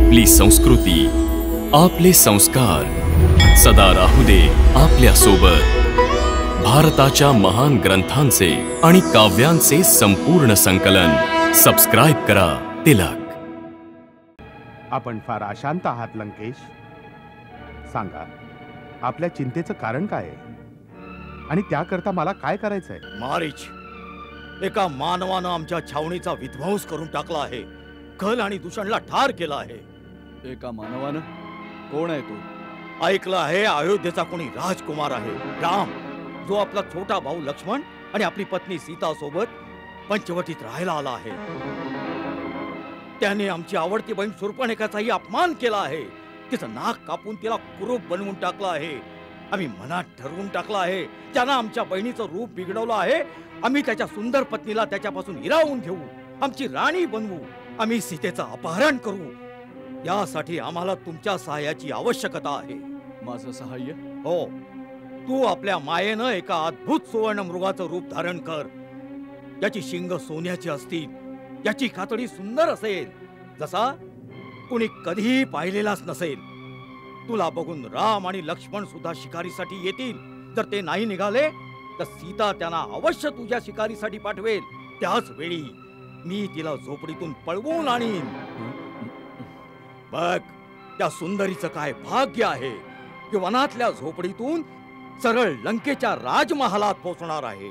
आपली संस्कृती, आपले संस्कार सदा राहू दे आपल्या सोबत। भारताच्या महान ग्रंथांचे आणि काव्यांचे संपूर्ण संकलन सबस्क्राइब करा तिलक। आपण फार अशांत आहात लंकेश, सांगा आपल्या चिंतेचं कारण काय आहे आणि त्याकरता मला काय करायचंय? मारीच, एका मानवानं आमच्या छावणीचा विध्वंस करून टाकला आहे, खल आणि दूषणला ठार केला आहे। एका मानवानं? कोण आहे तो? ऐकलं आहे अयोध्येचा कोणी राजकुमार आहे, राम, जो आपला छोटा भाऊ लक्ष्मण आणि आपली पत्नी सीता सोबत पंचवटीत राहायला आला आहे। त्याने आमची आवडती बहीण शूर्पणखेचाही अपमान केला आहे, तिचं नाक कापून तिला कुरूप बनवून टाकलं आहे। आम्ही मनात ठरवून टाकलं आहे, ज्यानं आमच्या बहिणीचं रूप बिघडवलं आहे, आम्ही त्याच्या सुंदर पत्नीला त्याच्यापासून हिरावून घेऊ, आमची राणी बनवू, आम्ही सीतेचं अपहरण करू। यासाठी आम्हाला तुमच्या सहाय्याची आवश्यकता आहे। माझं सहाय्य? हो, तू आपल्या मायेनं एका अद्भुत सुवर्ण मृगाचं रूप धारण कर, याची शिंग सोन्याची असतील, याची कातडी सुंदर असेल, जसा कुणी कधीही पाहिलेलाच नसेल। तुला बघून राम आणि लक्ष्मण सुद्धा शिकारीसाठी येतील। जर ते नाही निघाले तर सीता त्यांना अवश्य तुझ्या शिकारीसाठी पाठवेल। त्याच वेळी मी तिला झोपडीतून पळवून आणीन। बघ, त्या सुंदरीचं काय भाग्य आहे की वनातल्या झोपडीतून सरळ लंकेच्या राजमहालात पोहोचणार आहे।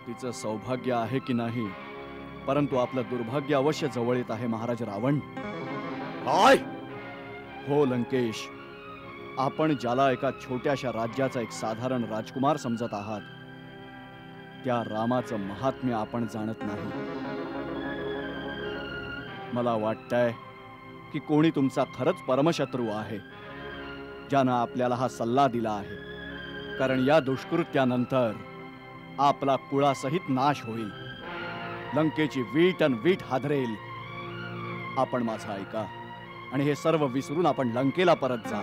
तिचं सौभाग्य आहे की नाही, परंतु आपलं दुर्भाग्य अवश्य जवळ येत आहे महाराज रावण। काय? हो लंकेश, आपण ज्याला एका छोट्याशा राज्याचा एक साधारण राजकुमार समजत आहात, त्या रामाचं महात्म्य आपण जाणत नाही। मला वाटतंय की कोणी तुमचा खरंच परमशत्रू आहे, ज्यानं आपल्याला हा सल्ला दिला आहे, कारण या दुष्कृत्यानंतर आपला कुळासहित नाश होईल, लंकेची वीट अन वीट हादरेल। आपण माझं ऐका आणि हे सर्व विसरून आपण लंकेला परत जा।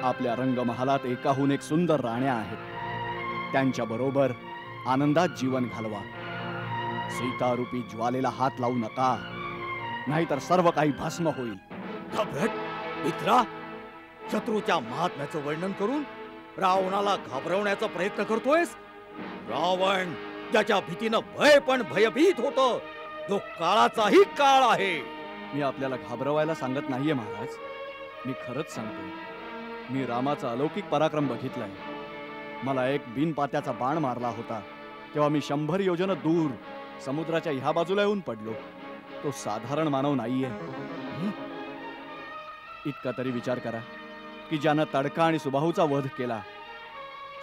आपल्या रंगमहालात एकाहून एक सुंदर राण्या आहेत, त्यांच्या बरोबर आनंदात जीवन घालवा। सीतारूपी ज्वालेला हात लावू नका, नाहीतर सर्व काही भस्म होईल। घाबरट मित्रा, शत्रूच्या महात्म्याचं वर्णन करून रावणाला घाबरवण्याचा प्रयत्न करतोयस। रावण ज्याच्या भीतीनं भय पण भयभीत होतं, जो काळाचाही काळ आहे। मी आपल्याला घाबरवायला सांगत नाहीये महाराज, मी खरंच सांगतो। मी रामाचा अलौकिक पराक्रम बघितलाय। मला एक बिनपात्याचा बाण मारला होता तेव्हा मी 100 योजन दूर समुद्राच्या ह्या बाजूला येऊन पडलो। तो साधारण मानव नाहीये। इतका तरी विचार करा की ज्यानं तडका आणि सुबाहूचा वध केला,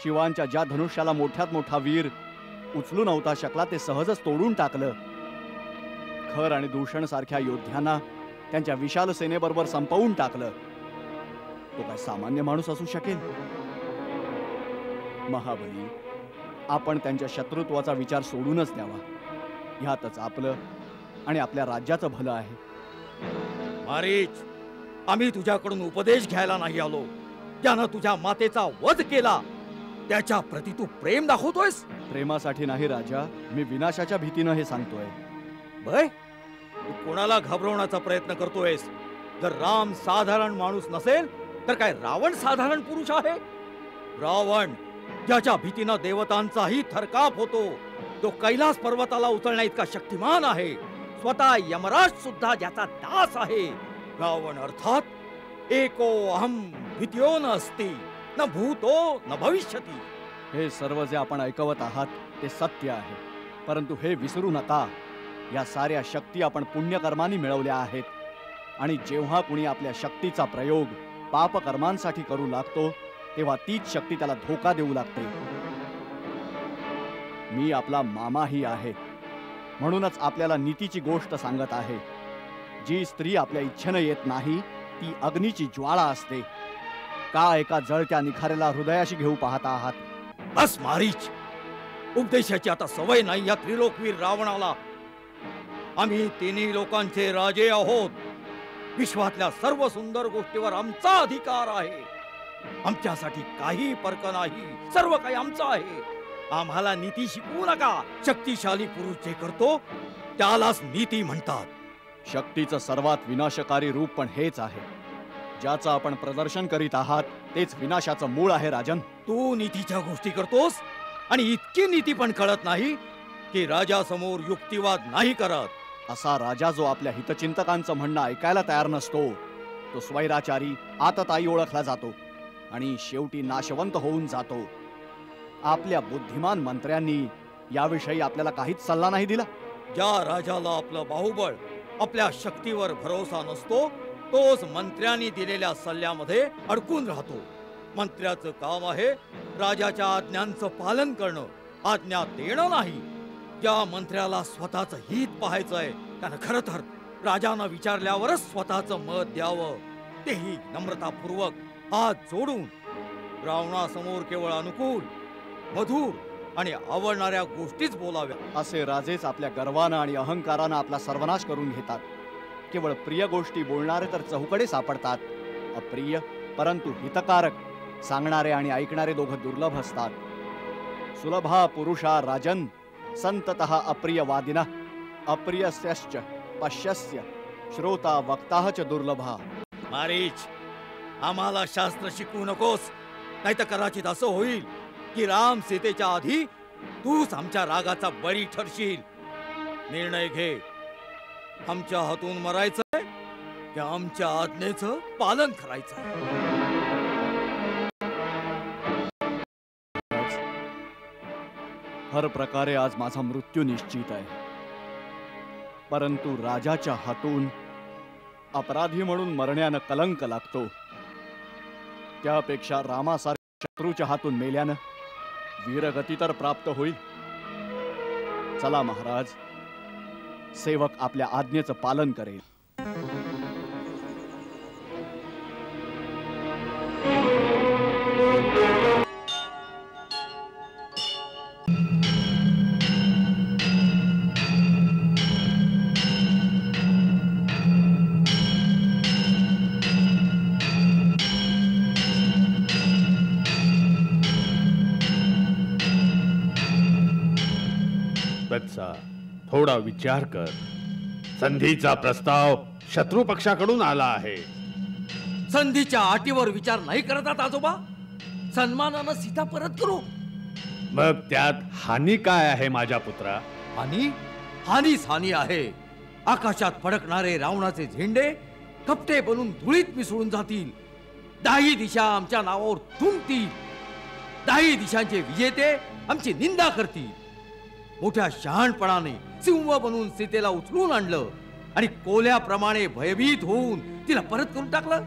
शिवांच्या ज्या धनुष्याला मोठ्यात मोठा वीर उचलू नव्हता शकला ते सहजच तोडून टाकलं, खर आणि दूषण सारख्या योद्ध्यांना त्यांच्या विशाल सेनेबरोबर संपवून टाकलं, तो काय सामान्य माणूस असू शकेल? महाबली, आपण त्यांच्या शत्रुत्वाचा विचार सोडूनच द्यावा, ह्यातच आपलं आणि आपल्या राज्याचं भलं आहे। मारीच, आम्ही तुझ्याकडून उपदेश घ्यायला नाही आलो, ज्यानं तुझ्या मातेचा वध केला त्याच्या प्रती तू प्रेम दाखवतोयस। प्रेमासाठी नाही राजा, मी विनाशाच्या भीतीनं हे सांगतोय। भय? तू कोणाला घाबरवण्याचा प्रयत्न करतोयस? जर राम साधारण माणूस नसेल तर काय रावण साधारण पुरुष आहे? रावण ज्याच्या भीतीनं देवतांचाही थरकाप होतो, तो कैलास पर्वताला उचलण्या इतका शक्तिमान आहे, स्वतः यमराज सुद्धा ज्याचा दास आहे। रावण अर्थात एको अहम द्वितीयो न अस्ति, न भूतो न भविष्यति। हे सर्व जे आपण ऐकवत आहात ते सत्य आहे, परंतु हे विसरू नका, या साऱ्या शक्ती आपण पुण्यकर्मांनी मिळवल्या आहेत, आणि जेव्हा कुणी आपल्या शक्तीचा प्रयोग पापकर्मांसाठी करू लागतो तेव्हा तीच शक्ती त्याला धोका देऊ लागते। मी आपला मामाही आहे, म्हणूनच आपल्याला नीतीची गोष्ट सांगत आहे। जी स्त्री आपल्या इच्छेनं येत नाही ती अग्नीची ज्वाळा असते। का एका जळत्या निखारेला हृदयाशी घेऊ पाहता आहात? बस मारीच, उपदेशाची आता सवय नाही या त्रिलोकवीर रावणाला। आम्ही तिन्ही लोकांचे राजे आहोत, विश्वातल्या सर्व सुंदर गोष्टीवर आमचा अधिकार आहे। आमच्यासाठी काही फरक नाही, सर्व काही आमचं आहे। आम्हाला नीती शिकवू नका, शक्तिशाली पुरुष जे करतो त्यालाच नीती म्हणतात। शक्तीचं सर्वात विनाशकारी रूप पण हेच आहे. ज्याचं आपण प्रदर्शन करीत आहात तेच विनाशाचं मूळ आहे राजन. तू नीतीच्या गोष्टी करतोस आणि इतकी नीती पण कळत नाही की राजासमोर युक्तिवाद नाही करत. असा राजा जो आपल्या हितचिंतकांचं म्हणणं ऐकायला तयार नसतो तो स्वैराचारी, आतताई ओळखला जातो आणि शेवटी नाशवंत होऊन जातो. आपल्या बुद्धिमान मंत्र्यांनी याविषयी आपल्याला काहीच सल्ला नाही दिला. ज्या राजाला आपलं बाहुबळ, आपल्या शक्तीवर भरोसा नसतो तोच मंत्र्यांनी दिलेल्या सल्ल्यामध्ये अडकून राहतो. मंत्र्याचं काम आहे राजाच्या आज्ञांचं पालन करणं, आज्ञा देणं नाही. ज्या मंत्र्याला स्वतःचं हित पाहायचंय त्यानं खरं तर राजांना विचारल्यावरच स्वतःचं मत द्यावं, तेही नम्रतापूर्वक हात जोडून. रावणासमोर केवळ अनुकूल, मधुर आणि आवडणाऱ्या गोष्टीच बोलाव्या. असे राजेच आपल्या गर्वानं आणि अहंकारानं आपला सर्वनाश करून घेतात. केवळ प्रिय गोष्टी बोलणारे तर चहूकडे सापडतात. अप्रिय परंतु हितकारक सांगणारे आणि ऐकणारे दोघं दुर्लभ असतात. सुलभा पुरुषा राजन संततः अप्रियवादिना, अप्रियस्यश्च पश्यस्य श्रोता वक्ताः च दुर्लभा. मारीच, आम्हाला शास्त्र शिकवू नकोस, नाही तर कदाचित असं होईल की राम सीतेच्या आधी तूच आमच्या रागाचा बळी ठरशील. निर्णय घे, आमच्या हातून मरायचंय की आमच्या आज्ञेचं पालन करायचं. हर प्रकारे आज माझा मृत्यू निश्चित आहे, परंतु राजाच्या हातून अपराधी म्हणून मरण्यानं कलंक लागतो. त्यापेक्षा रामासारख्या शत्रूच्या हातून मेल्यानं वीरगती तर प्राप्त होईल. चला महाराज, सेवक आपल्या आज्ञेचं पालन करेल. वत्सा, थोडा विचार कर. संधीचा प्रस्ताव शत्रू पक्षाकडून आला आहे. संधीच्या अटीवर विचार नाही करतात आजोबा. सन्मानानं सीता परत करू. मग त्यात हानी काय आहे माझ्या पुत्रा? हानीच हानी आहे. आकाशात फडकणारे रावणाचे झेंडे कपटे बनून धुळीत मिसळून जातील. 10 दिशा आमच्या नावावर थुंकतील. 10 दिशांचे विजेते आमची निंदा करतील. मोठ्या शहाणपणाने सिंह बनून सीतेला उचलून आणलं आणि कोल्याप्रमाणे भयभीत होऊन तिला परत करून टाकलं.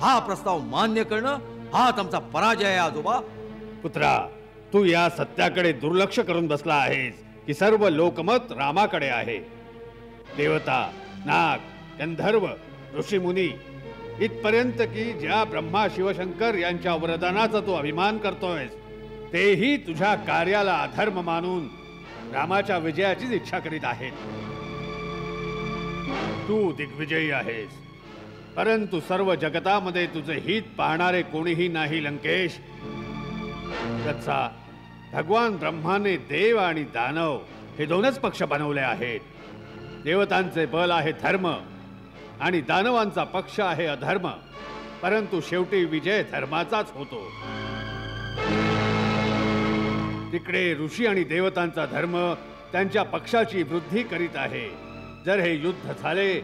हा प्रस्ताव मान्य करणं हाच आमचा पराजय आहे आजोबा. पुत्रा, तू या सत्याकडे दुर्लक्ष करून बसला आहेस की सर्व लोकमत रामाकडे आहे. देवता, नाग, गंधर्व, ऋषीमुनी इथपर्यंत की ज्या ब्रह्मा शिवशंकर यांच्या वरदानाचा तू अभिमान करतोयस तेही तुझ्या कार्याला अधर्म मानून रामाच्या विजयाचीच इच्छा करीत आहेत. तू दिग्विजयी आहेस, परंतु सर्व जगतामध्ये तुझे हित पाहणारे कोणीही नाही लंकेश. वत्सा, भगवान ब्रह्माने देव आणि दानव हे दोनच पक्ष बनवले आहेत. देवतांचे बल आहे धर्म आणि दानवांचा पक्ष आहे अधर्म, परंतु शेवटी विजय धर्माचाच होतो. तिकडे ऋषी आणि देवतांचा धर्म त्यांच्या पक्षाची वृद्धी करीत आहे. जर हे युद्ध झाले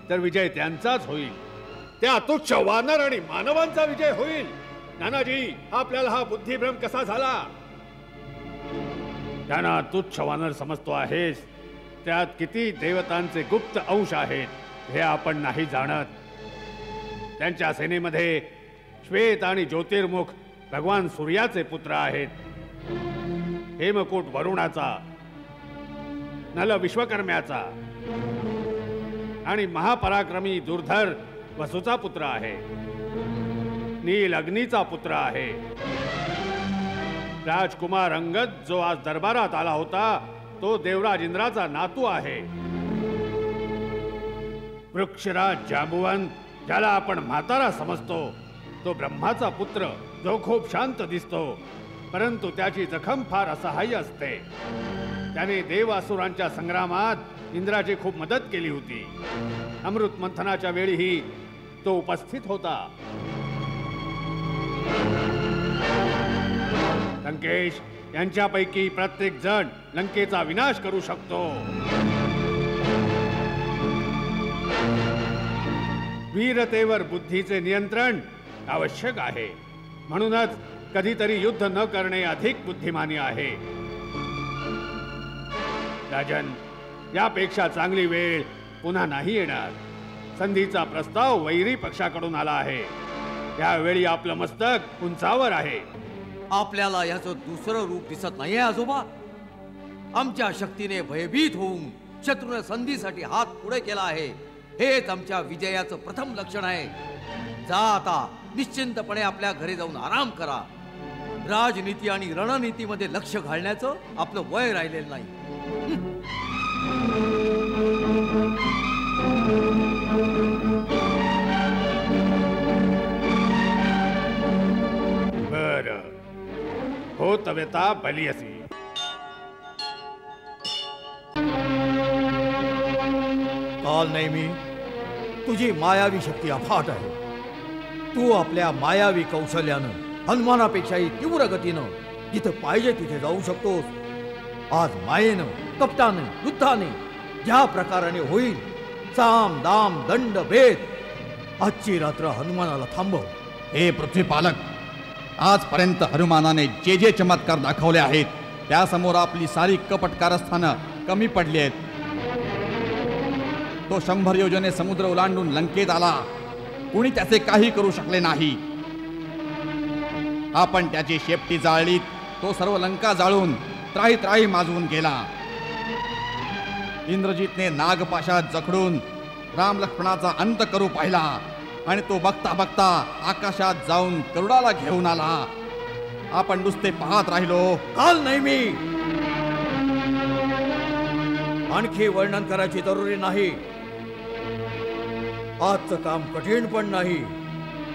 तर विजय त्यांचाच होईल. त्या तुच्छ वानर आणि मानवांचा विजय होईल. नानाजी, आपल्याला हा बुद्धिभ्रम कसा झाला? त्यांना तुच्छ वानर समजतो आहेस, त्यात किती देवतांचे गुप्त अंश आहेत हे आपण नाही जाणत. त्यांच्या सेनेमध्ये श्वेत आणि ज्योतिर्मुख भगवान सूर्याचे पुत्र आहेत. हेमकूट वरुणाचा, नल विश्वकर्म्याचा आणि महापराक्रमी दुर्धर वसूचा पुत्र आहे. नील अग्नीचा पुत्र आहे. राजकुमार अंगद जो आज दरबारात आला होता तो देवराज इंद्राचा नातू आहे. वृक्षराज जांबुवंत, ज्याला आपण म्हातारा समजतो, तो ब्रह्माचा पुत्र जो खूप शांत दिसतो, परंतु त्याची जखम फार असहाय्य असते. त्याने देव असुरांच्या संग्रामात इंद्राची खूप मदत केली होती. अमृत मंथनाच्या वेळीही तो उपस्थित होता. लंकेश यांच्यापैकी प्रत्येक जण लंकेचा विनाश करू शकतो. वीरतेवर बुद्धीचे नियंत्रण आवश्यक आहे. म्हणूनच कधीतरी युद्ध न करणे अधिक बुद्धिमानी आहे. राजन, यापेक्षा चांगली वेळ पुन्हा नाही येणार. संधीचा प्रस्ताव वैरी पक्षाकडून आला आहे. त्यावेळी आपलं मस्तक उंचावर आहे. आपल्याला याचं दुसरं रूप दिसत नाहीये आजोबा. आमच्या शक्तीने भयभीत होऊन शत्रूने संधीसाठी हात पुढे केला आहे. हेच आमच्या विजयाचं प्रथम लक्षण आहे. जा आता निश्चिंतपणे आपल्या घरी जाऊन आराम करा. राजनीती आणि रणनीतीमध्ये लक्ष घालण्याचं आपलं वय राहिलेलं नाही. बर हो तवेता बलियसी. काल नेहमी तुझी मायावी शक्ती अफाट आहे. तू आपल्या मायावी कौशल्यानं हनुमानापेक्षाही तीव्र गतीनं जिथे पाहिजे तिथे जाऊ शकतोस. आज मायेनं कपटाने युद्धाने ज्या प्रकाराने होईल साम दाम दंड भेद आजची रात्र हनुमानाला थांबव. हे पृथ्वीपालक, आजपर्यंत हनुमानाने जे जे चमत्कार दाखवले आहेत त्यासमोर आपली सारी कपट कारस्थानं कमी पडली आहेत. तो 100 योजने समुद्र ओलांडून लंकेत आला. कुणी त्याचे काही करू शकले नाही. आपण त्याची शेपटी जाळलीत. तो सर्व लंका जाळून त्राही त्राही माजवून गेला. इंद्रजितने नागपाशात जखडून राम लक्ष्मणाचा अंत करू पाहिला आणि तो बघता बघता आकाशात जाऊन गरुडाला घेऊन आला. आपण नुसते पाहत राहिलो. काल नाही मी आणखी वर्णन करायची जरुरी नाही. आजचं काम कठीण पण नाही.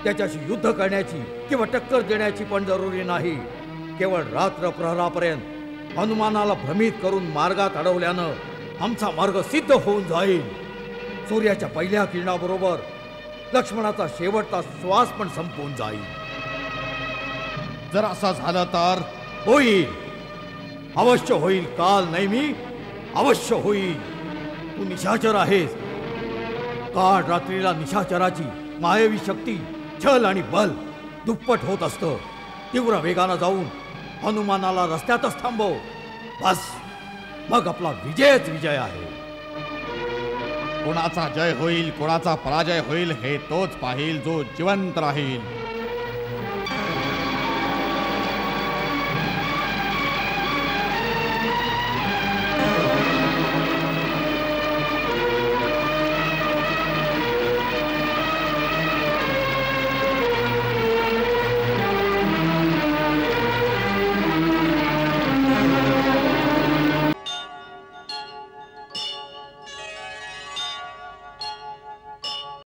त्याच्याशी युद्ध करण्याची किंवा टक्कर देण्याची पण जरुरी नाही. केवळ रात्र प्रहरापर्यंत हनुमानाला भ्रमित करून मार्गात अडवल्यानं आमचा मार्ग सिद्ध होऊन जाईल. सूर्याच्या पहिल्या किरणाबरोबर लक्ष्मणाचा शेवटचा श्वास पण संपून जाईल. जर असं झालं तर होईल, अवश्य होईल. काल नाही मी अवश्य होईल. तू निशाचर आहेस. काळ रात्रीला निशाचराची मायावी शक्ती छल आणि बल दुप्पट होत असतं. तीव्र वेगानं जाऊन हनुमानाला रस्त्यातच थांबव. बस मग आपला विजयच विजय आहे. कोणाचा जय होईल कोणाचा पराजय होईल हे तोच पाहिल जो जिवंत राहील.